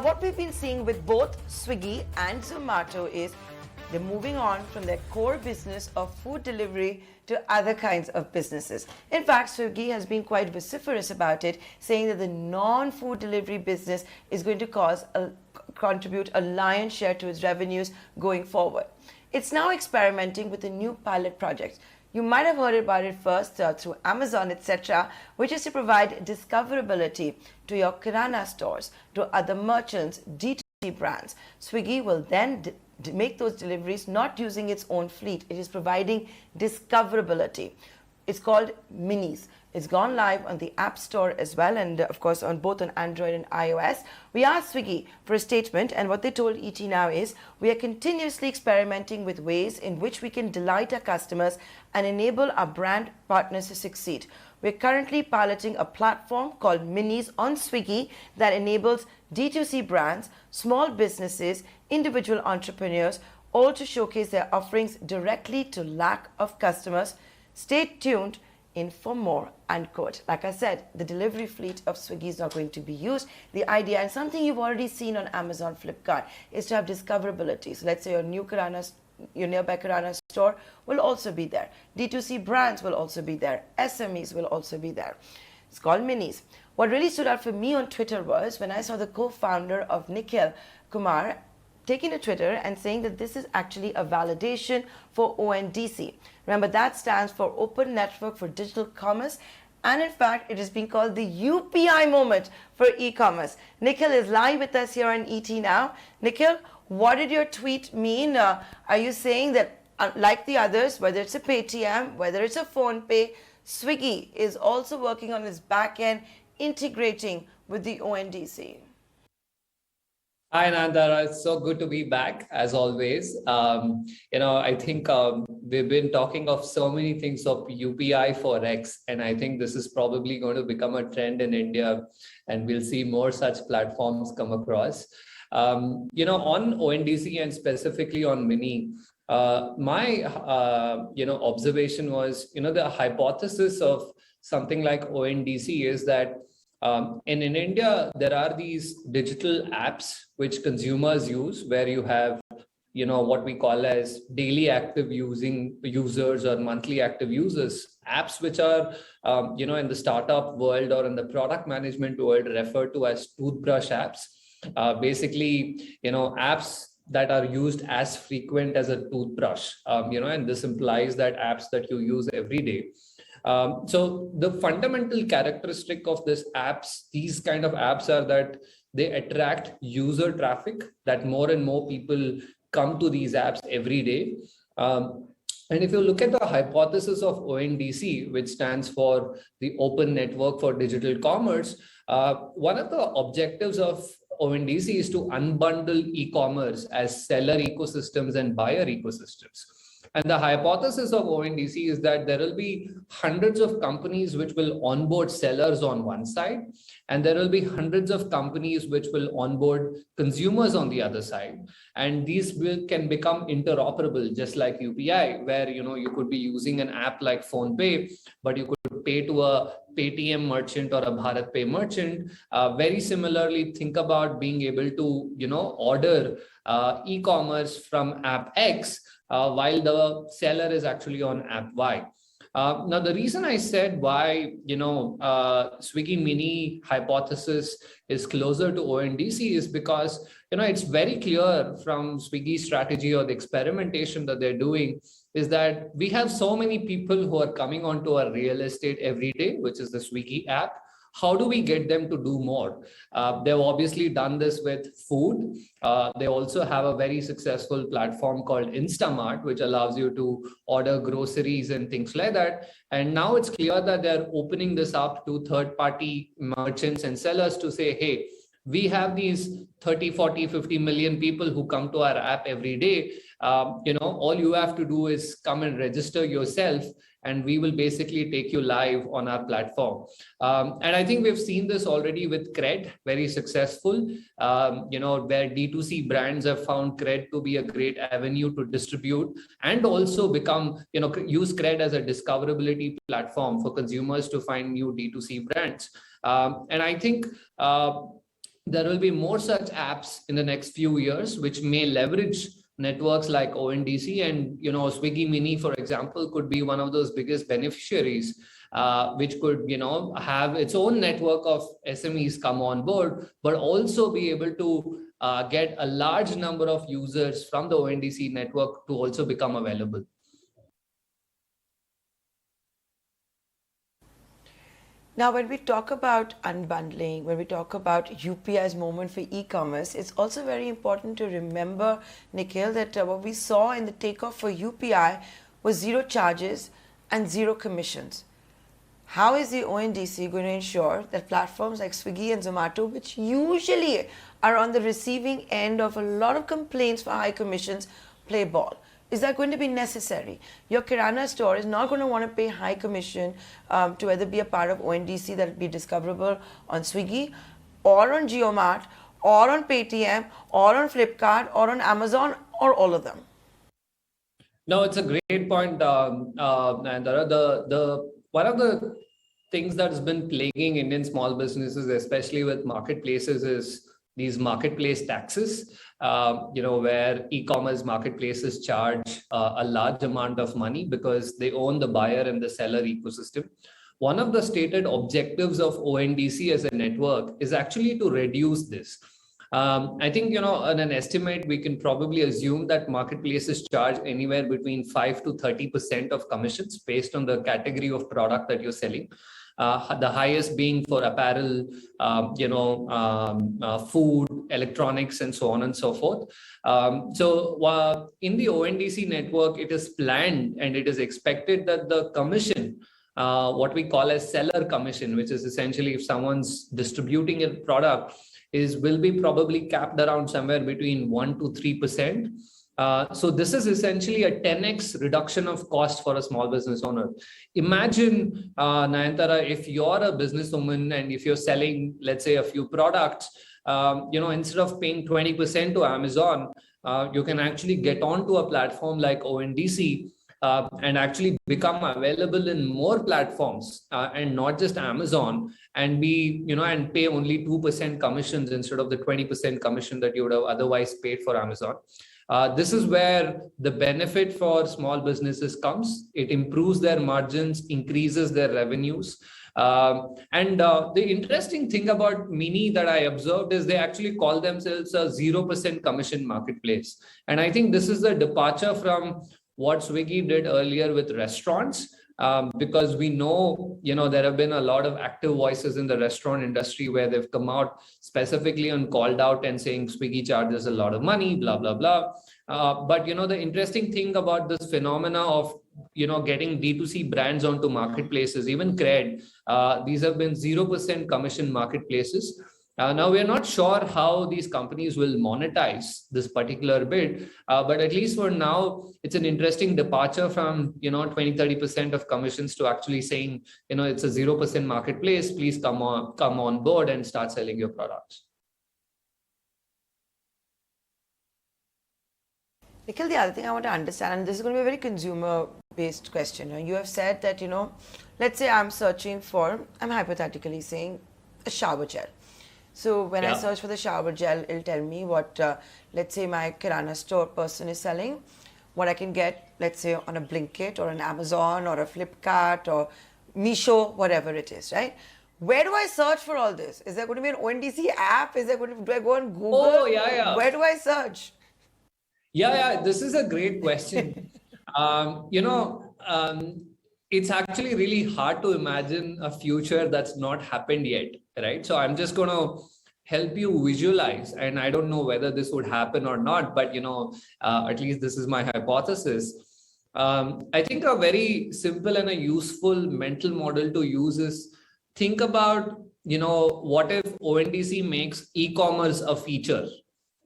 What we've been seeing with both Swiggy and Zomato is they're moving on from their core business of food delivery to other kinds of businesses. In fact, Swiggy has been quite vociferous about it, saying that the non-food delivery business is going to contribute a lion's share to its revenues going forward. It's now experimenting with a new pilot project. You might have heard about it first through Amazon, etc., which is to provide discoverability to your Kirana stores, to other merchants, D2C brands. Swiggy will then make those deliveries not using its own fleet. It is providing discoverability. It's called Minis. It's gone live on the App Store as well, and of course on both on Android and iOS. We asked Swiggy for a statement, and what they told ET Now is, we are continuously experimenting with ways in which we can delight our customers and enable our brand partners to succeed. We're currently piloting a platform called Minis on Swiggy that enables D2C brands, small businesses, individual entrepreneurs, all to showcase their offerings directly to lack of customers. Stay tuned in for more, unquote. Like I said, the delivery fleet of Swiggy is not going to be used. The idea, and something you've already seen on Amazon, Flipkart, is to have discoverability. So let's say your nearby Kirana store will also be there. D2C brands will also be there. SMEs will also be there. It's called Minis. What really stood out for me on Twitter was when I saw the co-founder of Nikhil Kumar taking to Twitter and saying that this is actually a validation for ONDC. Remember, that stands for Open Network for Digital Commerce. And in fact, it is being called the UPI moment for e-commerce. Nikhil is live with us here on ET Now. Nikhil, what did your tweet mean? Are you saying that like the others, whether it's a Paytm, whether it's a PhonePe, Swiggy is also working on its back end, integrating with the ONDC? Hi, Nandara. It's so good to be back, as always. I think we've been talking of so many things of UPI for X, and I think this is probably going to become a trend in India, and we'll see more such platforms come across. On ONDC and specifically on Mini, my observation was, the hypothesis of something like ONDC is that in India, there are these digital apps which consumers use, where you have, what we call as daily active users or monthly active users, apps which are, in the startup world or in the product management world referred to as toothbrush apps. Basically, apps that are used as frequent as a toothbrush, and this implies that apps that you use every day. So the fundamental characteristic of these kind of apps are that they attract user traffic, that more and more people come to these apps every day. And if you look at the hypothesis of ONDC, which stands for the Open Network for Digital Commerce, one of the objectives of ONDC is to unbundle e-commerce as seller ecosystems and buyer ecosystems. And the hypothesis of ONDC is that there will be hundreds of companies which will onboard sellers on one side, and there will be hundreds of companies which will onboard consumers on the other side. And these can become interoperable, just like UPI, where you could be using an app like PhonePe, but you could pay to a Paytm merchant or a BharatPe merchant. Very similarly, think about being able to order e-commerce from app X while the seller is actually on app Y. Now, the reason I said why, Swiggy Mini hypothesis is closer to ONDC is because, it's very clear from Swiggy's strategy or the experimentation that they're doing is that we have so many people who are coming onto our real estate every day, which is the Swiggy app. How do we get them to do more? They've obviously done this with food. They also have a very successful platform called Instamart, which allows you to order groceries and things like that. And now it's clear that they're opening this up to third-party merchants and sellers to say, hey, we have these 30, 40, 50 million people who come to our app every day. All you have to do is come and register yourself, and we will basically take you live on our platform. And I think we've seen this already with Cred, very successful, where D2C brands have found Cred to be a great avenue to distribute and also become, use Cred as a discoverability platform for consumers to find new D2C brands. And I think there will be more such apps in the next few years, which may leverage networks like ONDC, and Swiggy Mini, for example, could be one of those biggest beneficiaries, which could have its own network of SMEs come on board, but also be able to get a large number of users from the ONDC network to also become available. Now, when we talk about unbundling, when we talk about UPI's moment for e-commerce, it's also very important to remember, Nikhil, that what we saw in the takeoff for UPI was zero charges and zero commissions. How is the ONDC going to ensure that platforms like Swiggy and Zomato, which usually are on the receiving end of a lot of complaints for high commissions, play ball? Is that going to be necessary? Your Kirana store is not going to want to pay high commission to either be a part of ONDC that will be discoverable on Swiggy or on JioMart or on Paytm or on Flipkart or on Amazon or all of them. No, it's a great point, Nayantara. One of the things that's been plaguing Indian small businesses, especially with marketplaces, is these marketplace taxes, where e-commerce marketplaces charge a large amount of money because they own the buyer and the seller ecosystem. One of the stated objectives of ONDC as a network is actually to reduce this. I think, on an estimate, we can probably assume that marketplaces charge anywhere between 5 to 30% of commissions based on the category of product that you're selling. The highest being for apparel, food, electronics, and so on and so forth. So in the ONDC network, it is planned and it is expected that the commission, what we call as seller commission, which is essentially if someone's distributing a product, will be probably capped around somewhere between 1 to 3%. So this is essentially a 10x reduction of cost for a small business owner. Imagine, Nayantara, if you're a businesswoman and if you're selling, let's say, a few products, instead of paying 20% to Amazon, you can actually get onto a platform like ONDC and actually become available in more platforms and not just Amazon, and and pay only 2% commissions instead of the 20% commission that you would have otherwise paid for Amazon. This is where the benefit for small businesses comes. It improves their margins, increases their revenues. The interesting thing about Mini that I observed is they actually call themselves a 0% commission marketplace. And I think this is the departure from what Swiggy did earlier with restaurants. Because we know, there have been a lot of active voices in the restaurant industry where they've come out specifically and called out and saying Swiggy charges a lot of money, blah, blah, blah. But, the interesting thing about this phenomena of, getting D2C brands onto marketplaces, even Cred, these have been 0% commission marketplaces. Now, we're not sure how these companies will monetize this particular bit, but at least for now, it's an interesting departure from, 20-30% of commissions to actually saying, it's a 0% marketplace. Please come on board and start selling your products. Nikhil, the other thing I want to understand, and this is going to be a very consumer-based question. You have said that, let's say I'm searching for, I'm hypothetically saying, a shower gel. So when I search for the shower gel, it'll tell me what, let's say my Kirana store person is selling, what I can get, let's say on a Blinkit or an Amazon or a Flipkart or Meesho, whatever it is, right? Where do I search for all this? Is there going to be an ONDC app? Do I go on Google? Oh, yeah. Where do I search? Yeah, this is a great question. It's actually really hard to imagine a future that's not happened yet, right? So I'm just going to help you visualize, and I don't know whether this would happen or not, but at least this is my hypothesis. I think a very simple and a useful mental model to use is think about, what if ONDC makes e-commerce a feature,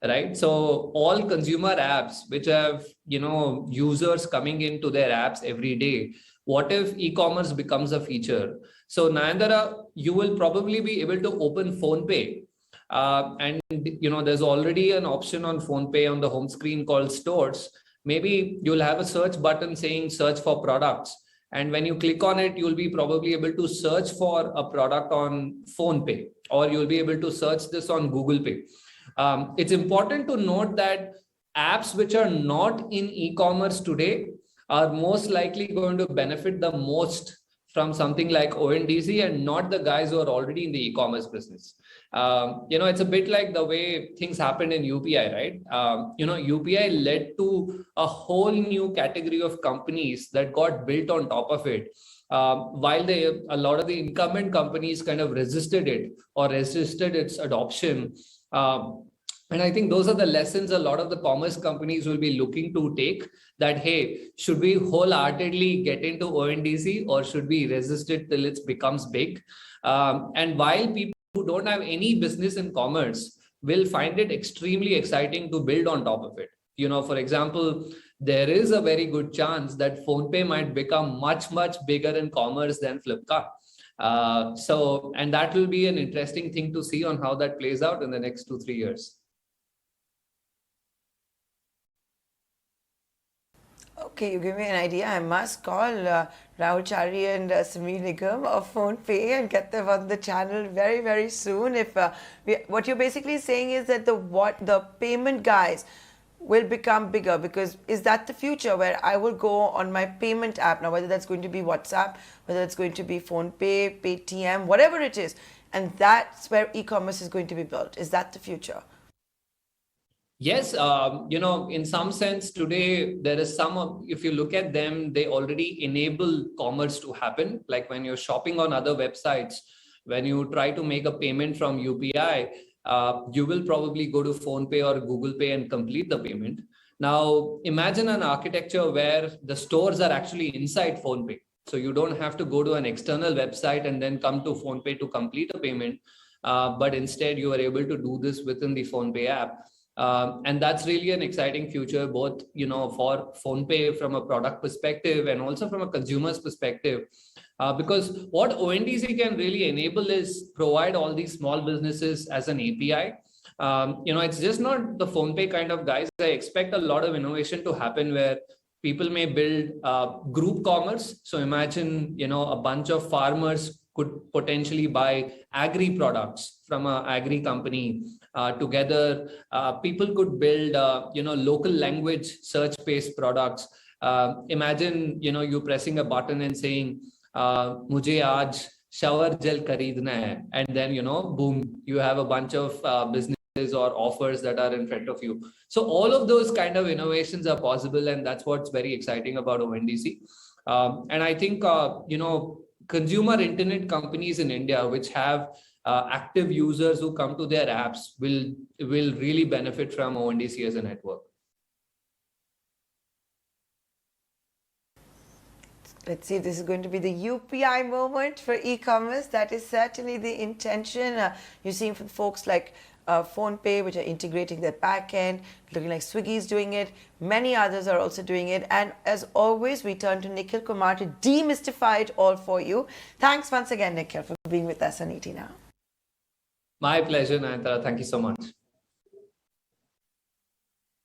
right? So all consumer apps which have, users coming into their apps every day, what if e-commerce becomes a feature? So Nayantara, you will probably be able to open PhonePe. And there's already an option on PhonePe on the home screen called stores. Maybe you'll have a search button saying search for products. And when you click on it, you'll be probably able to search for a product on PhonePe, or you'll be able to search this on Google Pay. It's important to note that apps which are not in e-commerce today are most likely going to benefit the most from something like ONDC, and not the guys who are already in the e-commerce business. It's a bit like the way things happened in UPI, right? UPI led to a whole new category of companies that got built on top of it. While a lot of the incumbent companies kind of resisted it or resisted its adoption. And I think those are the lessons a lot of the commerce companies will be looking to take, that, hey, should we wholeheartedly get into ONDC, or should we resist it till it becomes big? And while people who don't have any business in commerce will find it extremely exciting to build on top of it. For example, there is a very good chance that PhonePe might become much, much bigger in commerce than Flipkart. And that will be an interesting thing to see on how that plays out in the next 2-3 years. Okay, you give me an idea. I must call Rahul Chari and Sameer Nigam of PhonePe and get them on the channel very, very soon. If what you're basically saying is that the payment guys will become bigger, because is that the future where I will go on my payment app now, whether that's going to be WhatsApp, whether it's going to be PhonePe, Paytm, whatever it is, and that's where e-commerce is going to be built. Is that the future? Yes, in some sense today, there is if you look at them, they already enable commerce to happen. Like when you're shopping on other websites, when you try to make a payment from UPI, you will probably go to PhonePe or Google Pay and complete the payment. Now, imagine an architecture where the stores are actually inside PhonePe. So you don't have to go to an external website and then come to PhonePe to complete a payment. But instead, you are able to do this within the PhonePe app. And that's really an exciting future, both, for PhonePe from a product perspective and also from a consumer's perspective. Because what ONDC can really enable is provide all these small businesses as an API. It's just not the PhonePe kind of guys. I expect a lot of innovation to happen where people may build group commerce. So imagine, a bunch of farmers could potentially buy agri products from an agri company. Together, people could build, local language search-based products. Imagine, you pressing a button and saying, "Mujhe aaj shower gel khareedna hai," and then, boom, you have a bunch of businesses or offers that are in front of you. So all of those kind of innovations are possible, and that's what's very exciting about ONDC. And I think, consumer internet companies in India, which have active users who come to their apps, will really benefit from ONDC as a network. Let's see if this is going to be the UPI moment for e-commerce. That is certainly the intention. You're seeing from folks like PhonePe, which are integrating their back end, looking like Swiggy is doing it. Many others are also doing it. And as always, we turn to Nikhil Kumar to demystify it all for you. Thanks once again, Nikhil, for being with us on ET Now. My pleasure, Nayantara. Thank you so much.